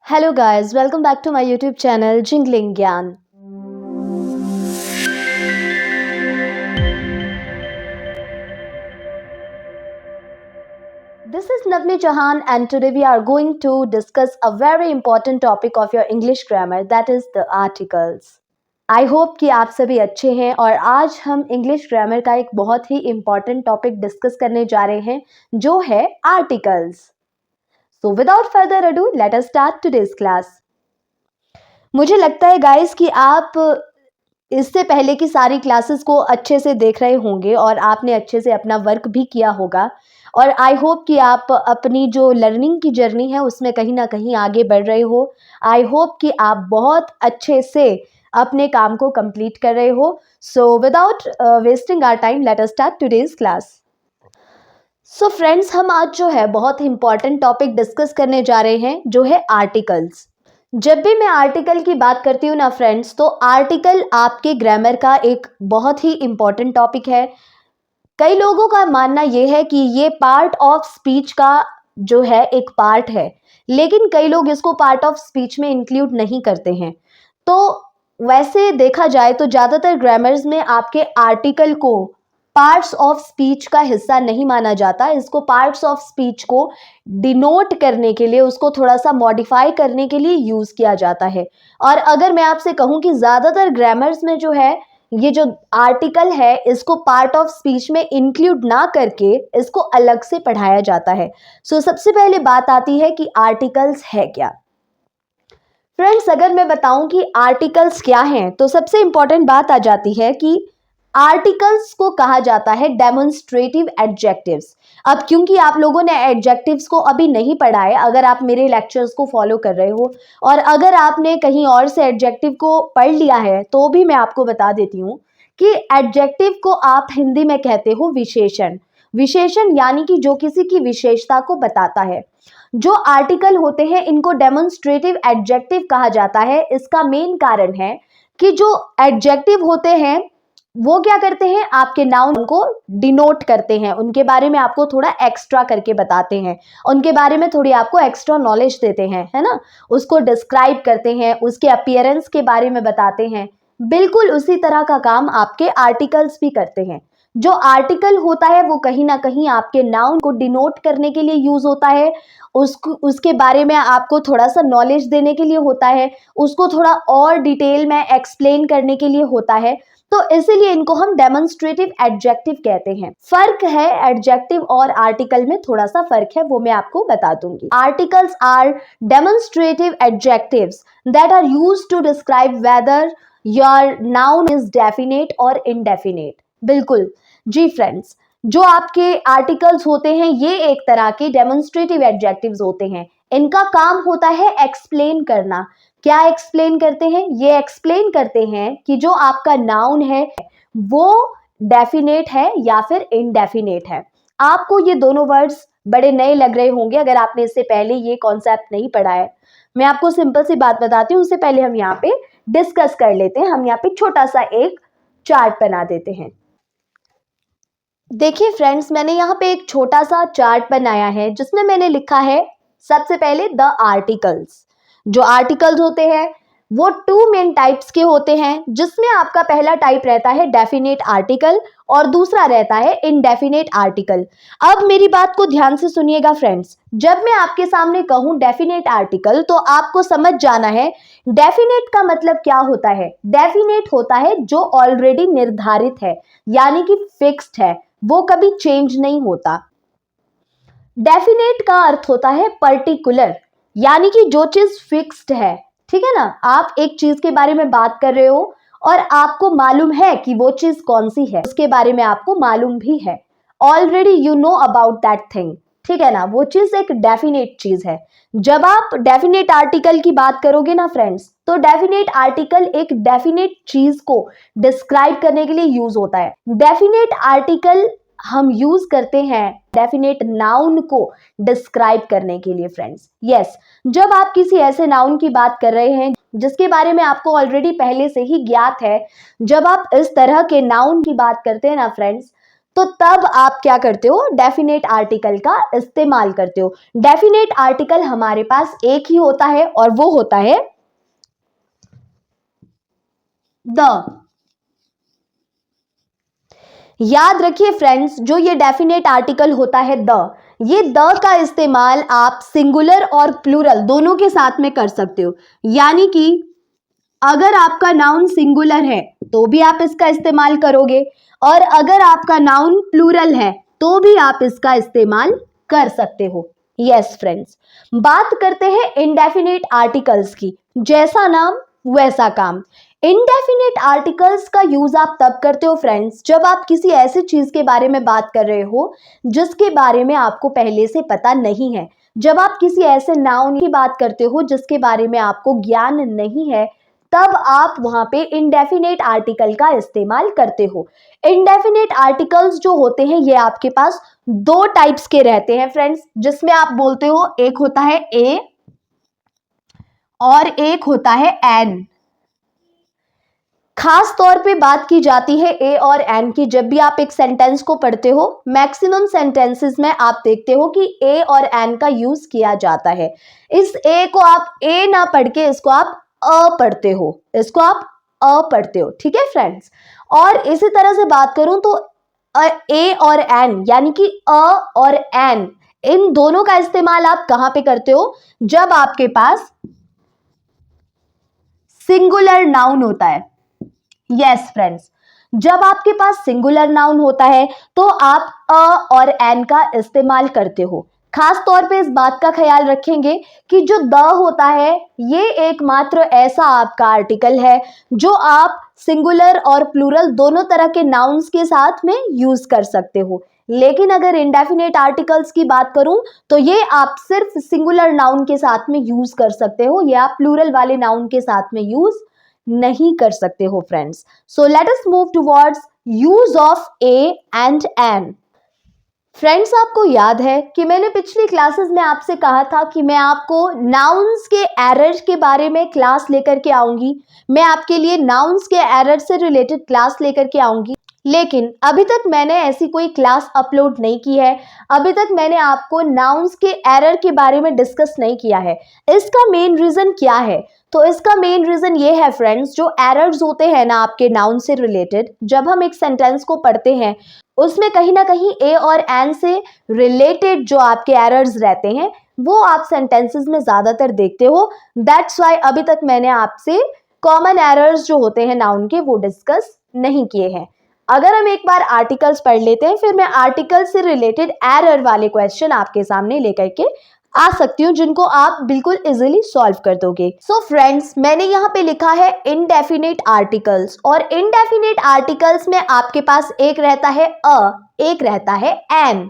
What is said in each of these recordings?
Hello guys, welcome back to my YouTube channel Jingling Gyan. This is Navni Jahan and today we are going to discuss a very important topic of your English grammar, that is the articles. I hope कि आप सभी अच्छे हैं और आज हम English grammar का एक बहुत ही इम्पॉर्टेंट टॉपिक डिस्कस करने जा रहे हैं जो है articles. So without further ado, let us start today's class. मुझे लगता है गाइस कि आप इससे पहले की सारी क्लासेस को अच्छे से देख रहे होंगे और आपने अच्छे से अपना वर्क भी किया होगा और आई होप कि आप अपनी जो लर्निंग की जर्नी है उसमें कहीं ना कहीं आगे बढ़ रहे हो. आई होप कि आप बहुत अच्छे से अपने काम को कंप्लीट कर रहे हो. So without wasting our time let us start today's class. So friends, हम आज जो है बहुत इंपॉर्टेंट टॉपिक डिस्कस करने जा रहे हैं जो है आर्टिकल्स. जब भी मैं आर्टिकल की बात करती हूँ ना फ्रेंड्स, तो आर्टिकल आपके ग्रामर का एक बहुत ही इम्पॉर्टेंट टॉपिक है. कई लोगों का मानना ये है कि ये पार्ट ऑफ स्पीच का जो है एक पार्ट है, लेकिन कई लोग इसको पार्ट ऑफ स्पीच में इंक्लूड नहीं करते हैं. तो वैसे देखा जाए तो ज़्यादातर ग्रामर्स में आपके आर्टिकल को पार्ट्स ऑफ स्पीच का हिस्सा नहीं माना जाता. इसको पार्ट्स ऑफ स्पीच को डिनोट करने के लिए, उसको थोड़ा सा मॉडिफाई करने के लिए यूज़ किया जाता है. और अगर मैं आपसे कहूँ कि ज़्यादातर ग्रामर्स में जो है ये जो आर्टिकल है इसको पार्ट ऑफ स्पीच में इंक्लूड ना करके इसको अलग से पढ़ाया जाता है. सो सबसे पहले बात आती है कि आर्टिकल्स है क्या. फ्रेंड्स, अगर मैं बताऊं कि आर्टिकल्स क्या हैं तो सबसे इंपॉर्टेंट बात आ जाती है कि आर्टिकल्स को कहा जाता है डेमोन्स्ट्रेटिव एडजेक्टिव्स. अब क्योंकि आप लोगों ने एडजेक्टिव्स को अभी नहीं पढ़ा है, अगर आप मेरे लेक्चर्स को फॉलो कर रहे हो और अगर आपने कहीं और से एडजेक्टिव को पढ़ लिया है तो भी मैं आपको बता देती हूँ कि एडजेक्टिव को आप हिंदी में कहते हो विशेषण. विशेषण यानी कि जो किसी की विशेषता को बताता है. जो आर्टिकल होते हैं इनको डेमोन्स्ट्रेटिव एडजेक्टिव कहा जाता है. इसका मेन कारण है कि जो एडजेक्टिव होते हैं वो क्या करते हैं, आपके नाउन को डिनोट करते हैं, उनके बारे में आपको थोड़ा एक्स्ट्रा करके बताते हैं, उनके बारे में थोड़ी आपको एक्स्ट्रा नॉलेज देते हैं, है ना. उसको डिस्क्राइब करते हैं, उसके अपीयरेंस के बारे में बताते हैं. बिल्कुल उसी तरह का काम आपके आर्टिकल्स भी करते हैं. जो आर्टिकल होता है वो कहीं ना कहीं आपके नाउन को डिनोट करने के लिए यूज होता है, उसके बारे में आपको थोड़ा सा नॉलेज देने के लिए होता है, उसको थोड़ा और डिटेल में एक्सप्लेन करने के लिए होता है. तो इसीलिए इनको हम डेमोन्स्ट्रेटिव एडजेक्टिव कहते हैं. फर्क है एडजेक्टिव और आर्टिकल में, थोड़ा सा फर्क है, वो मैं आपको बता दूंगी. Articles are demonstrative adjectives that are used to describe whether your noun is definite और इनडेफिनेट. बिल्कुल जी फ्रेंड्स, जो आपके आर्टिकल्स होते हैं ये एक तरह के डेमोन्स्ट्रेटिव एडजेक्टिव्स होते हैं. इनका काम होता है एक्सप्लेन करना. क्या एक्सप्लेन करते हैं? ये एक्सप्लेन करते हैं कि जो आपका नाउन है वो डेफिनेट है या फिर इनडेफिनेट है. आपको ये दोनों वर्ड्स बड़े नए लग रहे होंगे अगर आपने इससे पहले ये कॉन्सेप्ट नहीं पढ़ा है. मैं आपको सिंपल सी बात बताती हूँ, उससे पहले हम यहाँ पे डिस्कस कर लेते हैं. हम यहाँ पे छोटा सा एक चार्ट बना देते हैं. देखिए फ्रेंड्स, मैंने यहाँ पे एक छोटा सा चार्ट बनाया है जिसमें मैंने लिखा है सबसे पहले द आर्टिकल्स. जो आर्टिकल्स होते हैं वो टू मेन टाइप्स के होते हैं, जिसमें आपका पहला टाइप रहता है डेफिनेट आर्टिकल और दूसरा रहता है इनडेफिनेट आर्टिकल. अब मेरी बात को ध्यान से सुनिएगा फ्रेंड्स. जब मैं आपके सामने कहूं डेफिनेट आर्टिकल तो आपको समझ जाना है डेफिनेट का मतलब क्या होता है. डेफिनेट होता है जो ऑलरेडी निर्धारित है, यानी कि फिक्स्ड है, वो कभी चेंज नहीं होता. डेफिनेट का अर्थ होता है पर्टिकुलर, यानी कि जो चीज फिक्स्ड है. ठीक है ना. आप एक चीज के बारे में बात कर रहे हो और आपको मालूम है कि वो चीज कौन सी है, उसके बारे में आपको मालूम भी है, already you know about that thing. ठीक है ना. वो चीज एक डेफिनेट चीज है. जब आप डेफिनेट आर्टिकल की बात करोगे ना फ्रेंड्स, तो डेफिनेट आर्टिकल एक डेफिनेट चीज को डिस्क्राइब करने के लिए यूज होता है. डेफिनेट आर्टिकल हम यूज करते हैं डेफिनेट नाउन को डिस्क्राइब करने के लिए फ्रेंड्स. यस, जब आप किसी ऐसे नाउन की बात कर रहे हैं जिसके बारे में आपको ऑलरेडी पहले से ही ज्ञात है, जब आप इस तरह के नाउन की बात करते हैं ना फ्रेंड्स, तो तब आप क्या करते हो, डेफिनेट आर्टिकल का इस्तेमाल करते हो। डेफिनेट आर्टिकल हमारे पास एक ही होता है और वो होता है द। याद रखिए फ्रेंड्स, जो ये डेफिनेट आर्टिकल होता है द, ये द का इस्तेमाल आप सिंगुलर और प्लूरल दोनों के साथ में कर सकते हो। यानी कि अगर आपका नाउन सिंगुलर है तो भी आप इसका इस्तेमाल करोगे, और अगर आपका नाउन प्लूरल है तो भी आप इसका इस्तेमाल कर सकते हो। यस फ्रेंड्स, बात करते हैं इंडेफिनिट आर्टिकल्स की। जैसा नाम वैसा काम। इंडेफिनिट आर्टिकल्स का यूज आप तब करते हो फ्रेंड्स, जब आप किसी ऐसी चीज के बारे में बात कर रहे हो जिसके बारे में आपको पहले से पता नहीं है। जब आप किसी ऐसे नाउन की बात करते हो जिसके बारे में आपको ज्ञान नहीं है, तब आप वहां पे इंडेफिनेट आर्टिकल का इस्तेमाल करते हो। इंडेफिनेट आर्टिकल्स जो होते हैं ये आपके पास दो टाइप्स के रहते हैं फ्रेंड्स, जिसमें आप बोलते हो एक होता है ए और एक होता है एन। खास तौर पे बात की जाती है ए और एन की जब भी आप एक सेंटेंस को पढ़ते हो। मैक्सिमम सेंटेंसेस में आप देखते हो कि ए और एन का यूज किया जाता है। इस ए को आप ए ना पढ़ के इसको आप अ पढ़ते हो, इसको आप अ पढ़ते हो, ठीक है फ्रेंड्स। और इसी तरह से बात करूं तो ए और एन यानी कि अ और एन, इन दोनों का इस्तेमाल आप कहां पे करते हो, जब आपके पास सिंगुलर नाउन होता है। यस फ्रेंड्स, जब आपके पास सिंगुलर नाउन होता है तो आप अ और एन का इस्तेमाल करते हो। खास तौर पे इस बात का ख्याल रखेंगे कि जो द होता है ये एकमात्र ऐसा आपका आर्टिकल है जो आप सिंगुलर और प्लूरल दोनों तरह के नाउन्स के साथ में यूज कर सकते हो। लेकिन अगर इंडेफिनेट आर्टिकल्स की बात करूं तो ये आप सिर्फ सिंगुलर नाउन के साथ में यूज कर सकते हो, या आप प्लूरल वाले नाउन के साथ में यूज नहीं कर सकते हो friends. So let us move towards use of a and an. Friends, आपको याद है कि मैंने पिछली क्लासेस में आपसे कहा था कि मैं आपको नाउन्स के एरर के बारे में क्लास लेकर के आऊंगी, मैं आपके लिए नाउन्स के एरर से रिलेटेड क्लास लेकर के आऊंगी। लेकिन अभी तक मैंने ऐसी कोई क्लास अपलोड नहीं की है, अभी तक मैंने आपको नाउन्स के एरर के बारे में डिस्कस नहीं किया है। इसका मेन रीजन क्या है? तो इसका मेन रीजन ये है फ्रेंड्स, जो एरर्स होते हैं ना आपके नाउन से रिलेटेड, जब हम एक सेंटेंस को पढ़ते हैं उसमें कहीं ना कहीं ए और एन से रिलेटेड जो आपके एरर्स रहते हैं वो आप सेंटेंसेस में ज्यादातर देखते हो। दैट्स वाई अभी तक मैंने आपसे कॉमन एरर्स जो होते हैं नाउन के वो डिस्कस नहीं किए हैं। अगर हम एक बार आर्टिकल्स पढ़ लेते हैं, फिर मैं आर्टिकल से रिलेटेड एरर वाले क्वेश्चन आपके सामने लेकर के आ सकती हूँ, जिनको आप बिल्कुल इजीली सॉल्व कर दोगे। सो फ्रेंड्स, मैंने यहाँ पे लिखा है इनडेफिनेट आर्टिकल्स, और इनडेफिनेट आर्टिकल्स में आपके पास एक रहता है अ, एक रहता है एन।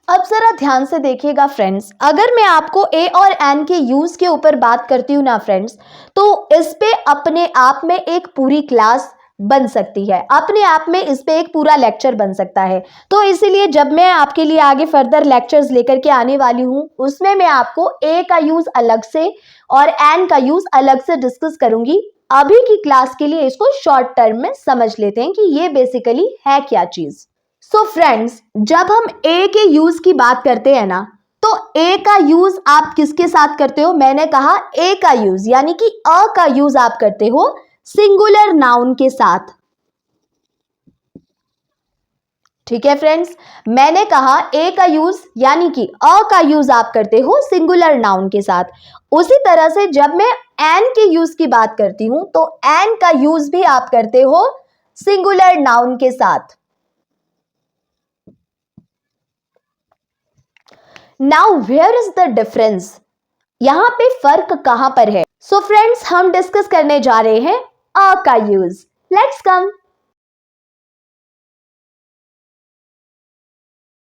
अब जरा ध्यान से देखिएगा फ्रेंड्स, अगर मैं आपको ए और एन के यूज के ऊपर बात करती हूँ ना फ्रेंड्स, तो इस पे अपने आप में एक पूरी क्लास बन सकती है, अपने आप में इस पे एक पूरा लेक्चर बन सकता है। तो इसीलिए जब मैं आपके लिए आगे फर्दर लेक्चर्स लेकर के आने वाली हूँ, उसमें मैं आपको ए का यूज अलग से और एन का यूज अलग से डिस्कस करूंगी। अभी की क्लास के लिए इसको शॉर्ट टर्म में समझ लेते हैं कि ये बेसिकली है क्या चीज। सो फ्रेंड्स, जब हम ए के यूज की बात करते हैं ना, तो ए का यूज आप किसके साथ करते हो? मैंने कहा ए का यूज यानी कि अ का यूज आप करते हो सिंगुलर नाउन के साथ। ठीक है फ्रेंड्स, मैंने कहा ए का यूज यानी कि अ का यूज आप करते हो सिंगुलर नाउन के साथ। उसी तरह से जब मैं एन के यूज की बात करती हूं तो एन का यूज भी आप करते हो सिंगुलर नाउन के साथ। Now where is the difference? यहां पे फर्क कहां पर है? सो फ्रेंड्स, हम डिस्कस करने जा रहे हैं अ का यूज। Let's come.